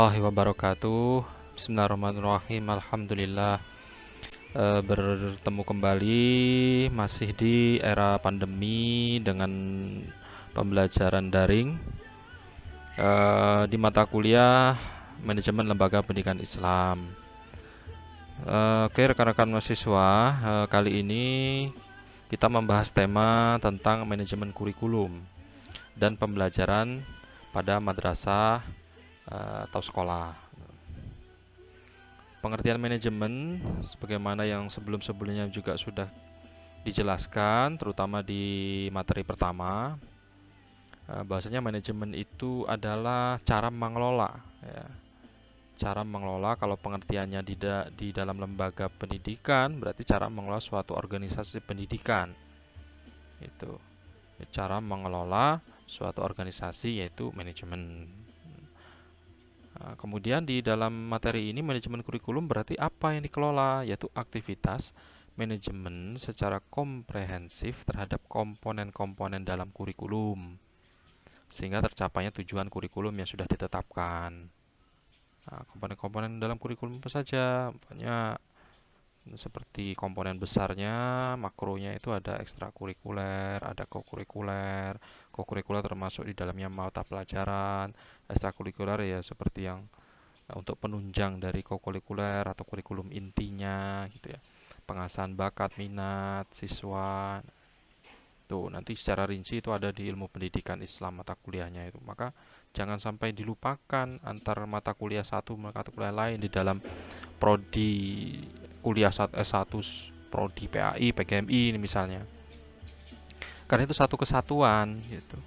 Warahmatullahi wabarakatuh. Bismillahirrahmanirrahim. Alhamdulillah, bertemu kembali masih di era pandemi dengan pembelajaran daring di mata kuliah Manajemen Lembaga Pendidikan Islam. Oke, rekan-rekan mahasiswa, kali ini kita membahas tema tentang manajemen kurikulum dan pembelajaran pada madrasah atau sekolah. Pengertian manajemen sebagaimana yang sebelum-sebelumnya juga sudah dijelaskan, terutama di materi pertama, bahwasanya manajemen itu adalah cara mengelola, ya. Cara mengelola, kalau pengertiannya di dalam lembaga pendidikan berarti cara mengelola suatu organisasi pendidikan. Itu cara mengelola suatu organisasi, yaitu manajemen. Kemudian di dalam materi ini manajemen kurikulum berarti apa yang dikelola, yaitu aktivitas manajemen secara komprehensif terhadap komponen-komponen dalam kurikulum sehingga tercapainya tujuan kurikulum yang sudah ditetapkan. Komponen-komponen dalam kurikulum apa saja? Banyak, seperti komponen besarnya, makronya itu ada ekstrakurikuler, ada kokurikuler. Kokurikuler termasuk di dalamnya mata pelajaran. Ekstrakurikuler ya seperti yang untuk penunjang dari kokurikuler atau kurikulum intinya gitu ya. Pengasahan bakat minat siswa. Tuh, nanti secara rinci itu ada di ilmu pendidikan Islam mata kuliahnya itu. Maka jangan sampai dilupakan antar mata kuliah satu mata kuliah lain di dalam prodi kuliah S1, prodi PAI, PGMI ini misalnya. Karena itu satu kesatuan gitu.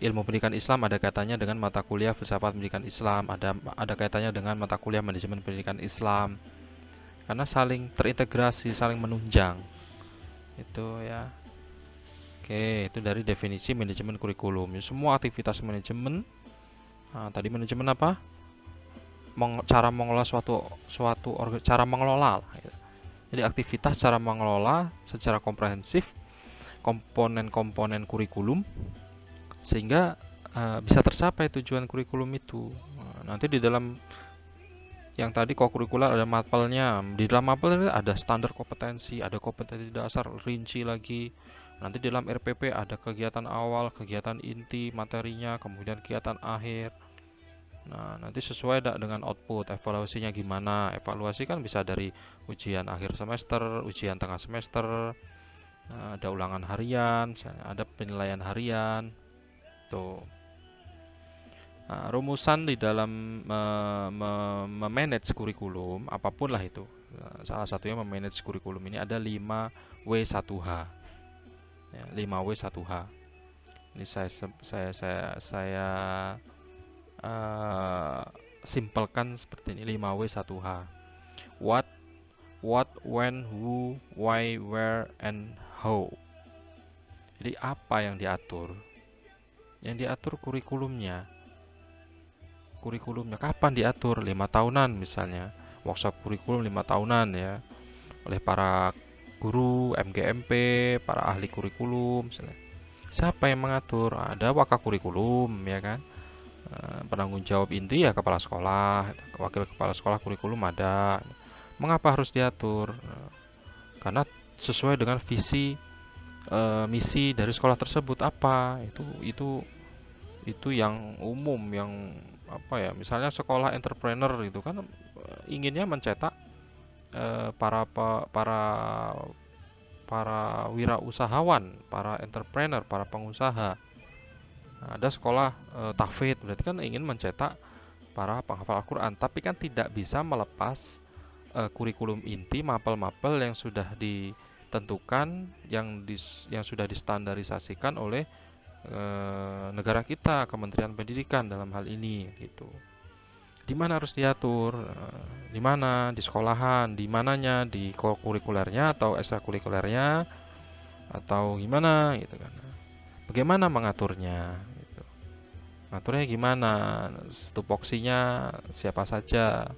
Ilmu pendidikan Islam ada kaitannya dengan mata kuliah filsafat pendidikan Islam, ada kaitannya dengan mata kuliah manajemen pendidikan Islam. Karena saling terintegrasi, saling menunjang. Itu ya. Oke, itu dari definisi manajemen kurikulum. Ya, semua aktivitas manajemen. Nah, tadi manajemen apa? Cara mengelola cara mengelola lah, gitu. Jadi aktivitas cara mengelola secara komprehensif komponen-komponen kurikulum sehingga bisa tercapai tujuan kurikulum itu. Nanti di dalam yang tadi kokurikuler ada mapelnya. Di dalam mapel ini ada standar kompetensi, ada kompetensi dasar, rinci lagi. Nanti di dalam RPP ada kegiatan awal, kegiatan inti, materinya, kemudian kegiatan akhir. Nah, nanti sesuai dengan output, evaluasinya gimana. Evaluasi kan bisa dari ujian akhir semester, ujian tengah semester, ada ulangan harian, ada penilaian harian. Tuh. Nah, rumusan di dalam memanage kurikulum, apapun lah itu. Salah satunya memanage kurikulum ini ada 5W1H. Ya, 5W1H. Ini saya uh, simpelkan seperti ini, 5W1H. What, when, who, why, where, and how. Jadi apa yang diatur? Yang diatur kurikulumnya. Kapan diatur? 5 tahunan misalnya. Workshop kurikulum 5 tahunan ya. Oleh para guru, MGMP, para ahli kurikulum misalnya. Siapa yang mengatur? Ada wakil kurikulum ya kan. Penanggung jawab inti ya kepala sekolah, wakil kepala sekolah kurikulum ada. Mengapa harus diatur? Karena sesuai dengan visi misi dari sekolah tersebut apa? Itu yang umum, yang apa ya, misalnya sekolah entrepreneur itu kan inginnya mencetak para para wirausahawan, para entrepreneur, para pengusaha. Nah, ada sekolah tahfidz berarti kan ingin mencetak para penghafal Al-Quran, tapi kan tidak bisa melepas kurikulum inti, mapel-mapel yang sudah ditentukan, yang sudah distandarisasikan oleh negara kita, Kementerian Pendidikan dalam hal ini gitu. Di mana harus diatur? Di mana? Di sekolahan, di mananya? Di kurikulernya atau ekstrakurikulernya atau gimana gitu kan. Bagaimana mengaturnya gitu. Ngaturnya gimana? Tupoksinya siapa saja?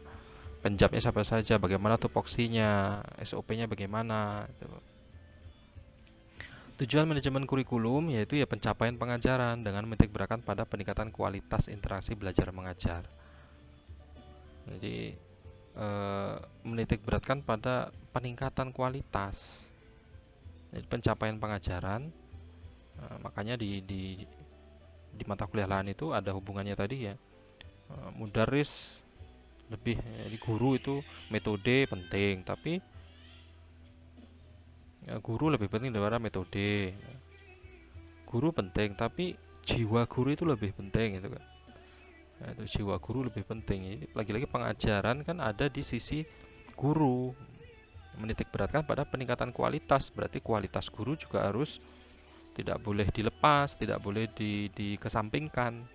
Penjabnya siapa saja? Bagaimana tupoksinya? SOP-nya bagaimana gitu. Tujuan manajemen kurikulum yaitu ya pencapaian pengajaran dengan menitik beratkan pada peningkatan kualitas interaksi belajar mengajar. Jadi menitik beratkan pada peningkatan kualitas. Jadi pencapaian pengajaran, makanya di mata kuliah lain itu ada hubungannya tadi ya. Mudaris lebih, jadi guru itu metode penting, tapi guru lebih penting daripada metode. Guru penting, tapi jiwa guru itu lebih penting gitu kan. Nah, itu jiwa guru lebih penting. Ini lagi-lagi pengajaran kan ada di sisi guru, menitik beratkan pada peningkatan kualitas. Berarti kualitas guru juga harus tidak boleh dilepas, tidak boleh dikesampingkan.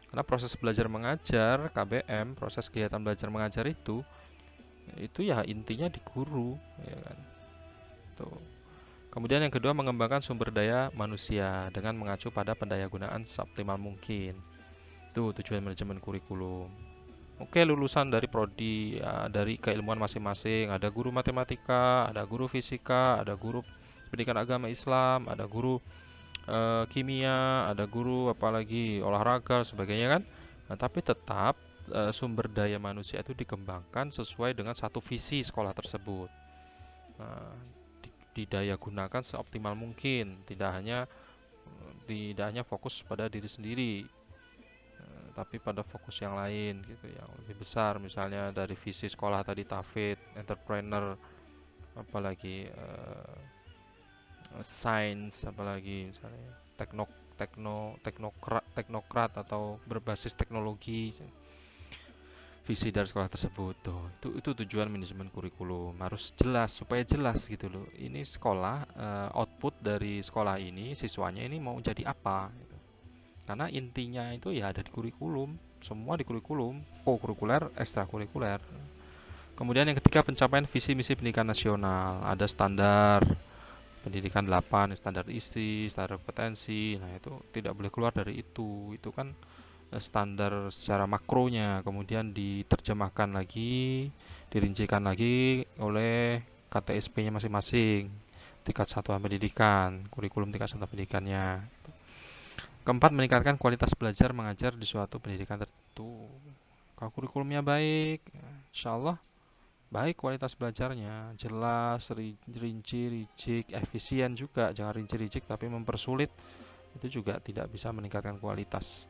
Karena proses belajar mengajar KBM, proses kegiatan belajar mengajar itu ya intinya di guru, ya kan. Tuh. Kemudian yang kedua, mengembangkan sumber daya manusia dengan mengacu pada pendayagunaan seoptimal mungkin. Itu tujuan manajemen kurikulum. Oke, lulusan dari prodi ya, dari keilmuan masing-masing. Ada guru matematika, ada guru fisika, ada guru pendidikan agama Islam, ada guru kimia, ada guru apalagi olahraga, sebagainya kan. Nah, tapi tetap sumber daya manusia itu dikembangkan sesuai dengan satu visi sekolah tersebut. Nah, didaya gunakan seoptimal mungkin, tidak hanya fokus pada diri sendiri, tapi pada fokus yang lain gitu, yang lebih besar. Misalnya dari visi sekolah tadi tafid, entrepreneur, apalagi sains, apalagi misalnya teknokrat atau berbasis teknologi. Visi dari sekolah tersebut tuh, itu tujuan manajemen kurikulum, harus jelas, supaya jelas gitu loh. Ini sekolah, output dari sekolah ini, siswanya ini mau jadi apa gitu. Karena intinya itu ya ada di kurikulum, semua di kurikulum, co-kurikuler, ekstrakurikuler. Kemudian yang ketiga, pencapaian visi misi pendidikan nasional. Ada standar pendidikan 8, standar isi, standar kompetensi. Nah, itu tidak boleh keluar dari itu. Itu kan standar secara makronya, kemudian diterjemahkan lagi, dirincikan lagi oleh KTSP-nya masing-masing, tingkat satuan pendidikan, kurikulum tingkat satuan pendidikannya. Keempat, meningkatkan kualitas belajar mengajar di suatu pendidikan tertentu. Kalau kurikulumnya baik, insya Allah baik kualitas belajarnya, jelas, rinci, ricik, efisien juga. Jangan rinci, ricik tapi mempersulit, itu juga tidak bisa meningkatkan kualitas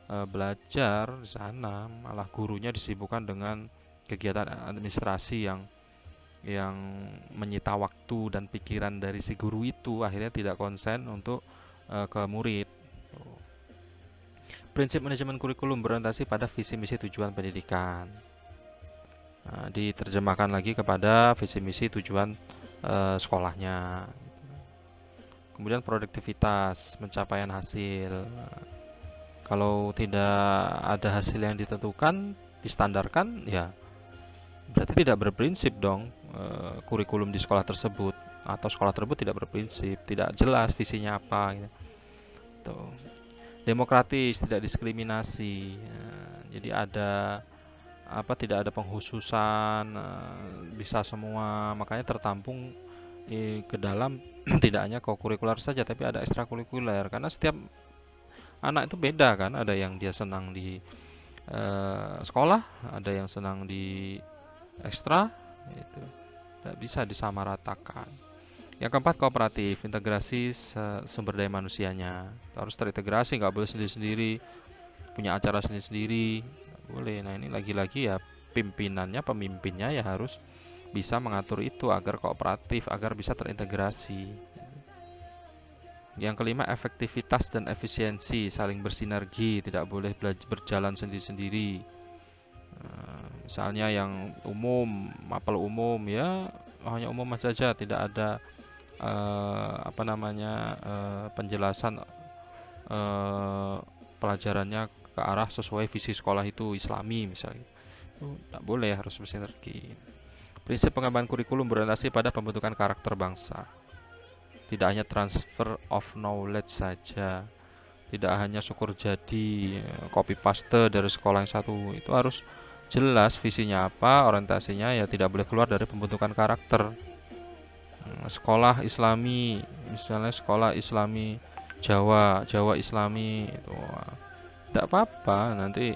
belajar di sana. Malah gurunya disibukkan dengan kegiatan administrasi yang menyita waktu dan pikiran dari si guru itu, akhirnya tidak konsen untuk ke murid. Prinsip manajemen kurikulum berorientasi pada visi misi tujuan pendidikan. Nah, diterjemahkan lagi kepada visi misi tujuan sekolahnya. Kemudian produktivitas, pencapaian hasil. Kalau tidak ada hasil yang ditentukan, distandarkan, ya berarti tidak berprinsip dong kurikulum di sekolah tersebut, atau sekolah tersebut tidak berprinsip, tidak jelas visinya apa gitu. Tuh. Demokratis, tidak diskriminasi. Jadi tidak ada penghususan, bisa semua, makanya tertampung ke dalam tidak hanya kokurikuler saja, tapi ada ekstrakurikuler. Karena setiap anak itu beda kan, ada yang dia senang di sekolah, ada yang senang di ekstra, itu tidak bisa disamaratakan. Yang keempat, kooperatif, integrasi sumber daya manusianya harus terintegrasi, nggak boleh sendiri-sendiri, punya acara sendiri-sendiri, nggak boleh. Nah, ini lagi-lagi ya pemimpinnya ya harus bisa mengatur itu agar kooperatif, agar bisa terintegrasi. Yang kelima, efektivitas dan efisiensi, saling bersinergi, tidak boleh berjalan sendiri-sendiri. Misalnya yang umum, mapel umum ya hanya umum saja, tidak ada penjelasan pelajarannya ke arah sesuai visi sekolah itu Islami misalnya. Itu tidak boleh, harus bersinergi. Prinsip pengembangan kurikulum berorientasi pada pembentukan karakter bangsa. Tidak hanya transfer of knowledge saja, tidak hanya syukur jadi, copy paste dari sekolah yang satu. Itu harus jelas visinya apa, orientasinya, ya tidak boleh keluar dari pembentukan karakter. Sekolah Islami, misalnya sekolah Islami Jawa, Jawa Islami itu tidak apa-apa, nanti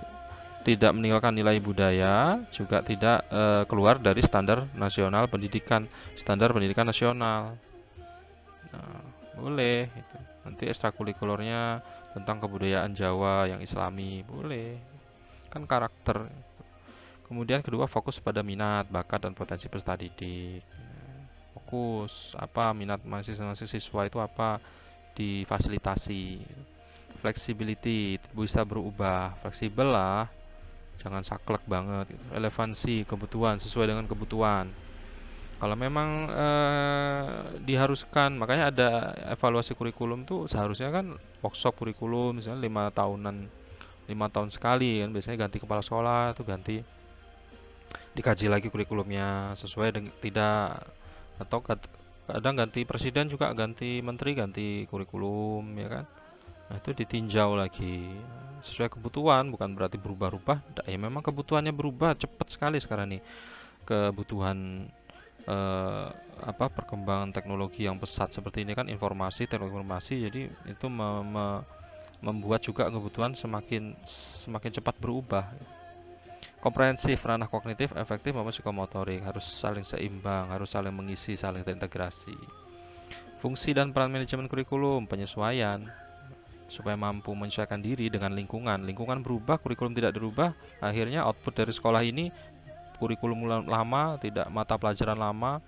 tidak meninggalkan nilai budaya, juga tidak keluar dari standar nasional pendidikan, standar pendidikan nasional. Nah, boleh itu. Nanti ekstrakurikulernya tentang kebudayaan Jawa yang Islami, boleh. Kan karakter. Kemudian kedua, fokus pada minat, bakat dan potensi peserta didik. Fokus apa minat mahasiswa itu apa, difasilitasi. Flexibility, bisa berubah, fleksibel lah, jangan saklek banget gitu. Relevansi, kebutuhan, sesuai dengan kebutuhan. Kalau memang diharuskan, makanya ada evaluasi kurikulum tuh seharusnya kan workshop kurikulum misalnya 5 tahunan, 5 tahun sekali kan biasanya ganti kepala sekolah tuh ganti, dikaji lagi kurikulumnya sesuai dengan tidak, atau kadang ganti presiden juga ganti menteri ganti kurikulum ya kan. Nah, itu ditinjau lagi sesuai kebutuhan, bukan berarti berubah-ubah. Ya memang kebutuhannya berubah cepat sekali sekarang nih. Kebutuhan eh, perkembangan teknologi yang pesat seperti ini kan, informasi, teknologi informasi, jadi itu membuat juga kebutuhan semakin semakin cepat berubah. Komprehensif, ranah kognitif, efektif maupun psikomotorik harus saling seimbang, harus saling mengisi, saling terintegrasi. Fungsi dan peran manajemen kurikulum, penyesuaian supaya mampu menyesuaikan diri dengan lingkungan. Lingkungan berubah, kurikulum tidak dirubah, akhirnya output dari sekolah ini kurikulum lama, tidak mata pelajaran lama,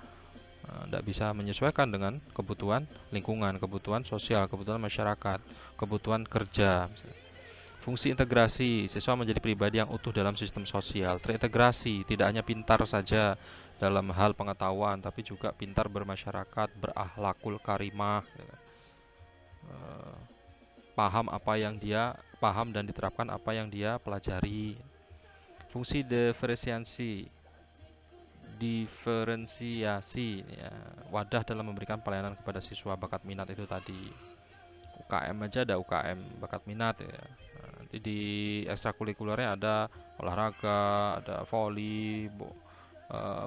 tidak bisa menyesuaikan dengan kebutuhan lingkungan, kebutuhan sosial, kebutuhan masyarakat, kebutuhan kerja. Fungsi integrasi, siswa menjadi pribadi yang utuh dalam sistem sosial, terintegrasi, tidak hanya pintar saja dalam hal pengetahuan, tapi juga pintar bermasyarakat, berakhlakul karimah, eh, paham apa yang dia paham dan diterapkan apa yang dia pelajari. Fungsi diferensiasi ya, wadah dalam memberikan pelayanan kepada siswa bakat minat itu tadi. UKM aja ada UKM bakat minat ya. Nah, nanti di ekstrakurikulernya ada olahraga, ada voli,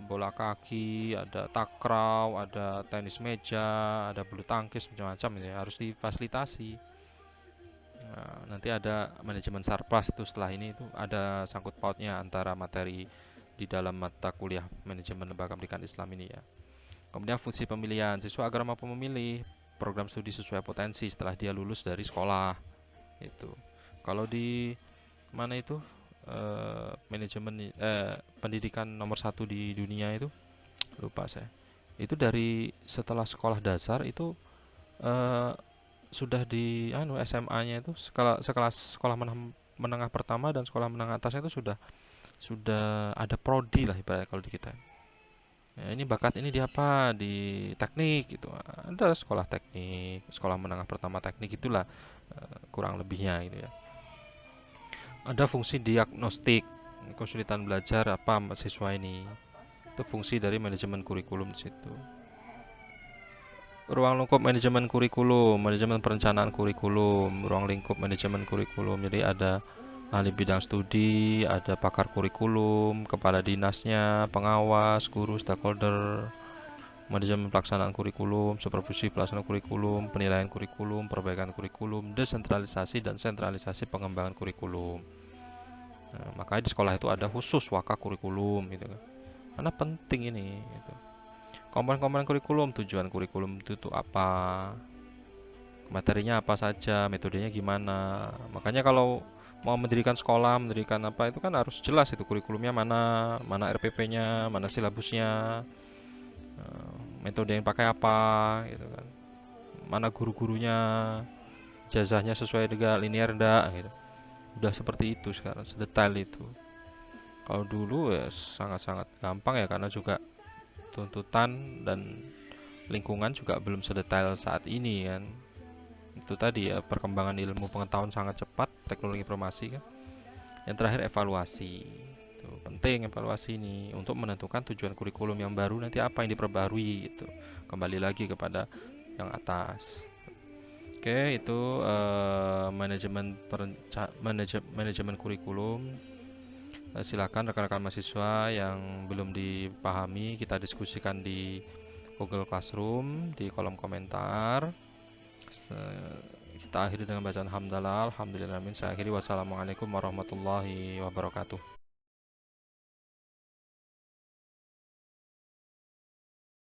bola kaki, ada takraw, ada tenis meja, ada bulu tangkis macam-macam ya, harus difasilitasi. Nah, nanti ada manajemen sarpras itu setelah ini itu ada sangkut pautnya antara materi di dalam mata kuliah manajemen lembaga pendidikan Islam ini ya. Kemudian fungsi pemilihan, siswa agar mampu memilih program studi sesuai potensi setelah dia lulus dari sekolah. Itu. Kalau di mana itu manajemen pendidikan nomor satu di dunia itu, lupa saya. Itu dari setelah sekolah dasar itu eh, sudah di SMA-nya itu sekelas sekolah menengah pertama dan sekolah menengah atasnya itu sudah ada prodi lah ibaratnya kalau di kita. Ya, ini bakat ini di apa? Di teknik gitu. Ada sekolah teknik, sekolah menengah pertama teknik itulah kurang lebihnya gitu ya. Ada fungsi diagnostik, kesulitan belajar apa siswa ini. Itu fungsi dari manajemen kurikulum di situ. Ruang lingkup manajemen kurikulum, manajemen perencanaan kurikulum, ruang lingkup manajemen kurikulum. Jadi ada ahli bidang studi, ada pakar kurikulum, kepala dinasnya, pengawas, guru, stakeholder, manajemen pelaksanaan kurikulum, supervisi pelaksanaan kurikulum, penilaian kurikulum, perbaikan kurikulum, desentralisasi dan sentralisasi pengembangan kurikulum. Nah, makanya di sekolah itu ada khusus waka kurikulum gitu kan. Karena penting ini gitu. Komponen-komponen kurikulum, tujuan kurikulum itu apa, materinya apa saja, metodenya gimana. Makanya kalau mau mendirikan sekolah, mendirikan apa itu kan harus jelas itu kurikulumnya mana, mana RPP-nya, mana silabusnya, metode yang pakai apa gitu kan. Mana guru-gurunya, jazahnya sesuai dengan linear enggak gitu. Udah seperti itu sekarang, sedetail itu. Kalau dulu ya sangat-sangat gampang ya karena juga tuntutan dan lingkungan juga belum sedetail saat ini kan. Itu tadi ya, perkembangan ilmu pengetahuan sangat cepat, teknologi informasi kan. Yang terakhir evaluasi. Itu penting evaluasi ini untuk menentukan tujuan kurikulum yang baru nanti apa yang diperbarui gitu. Kembali lagi kepada yang atas. Oke, itu manajemen kurikulum. Silakan rekan-rekan mahasiswa yang belum dipahami kita diskusikan di Google Classroom di kolom komentar. Kita Kita akhiri dengan bacaan hamdalah. Alhamdulillah. Saya akhiri. Wassalamualaikum warahmatullahi wabarakatuh.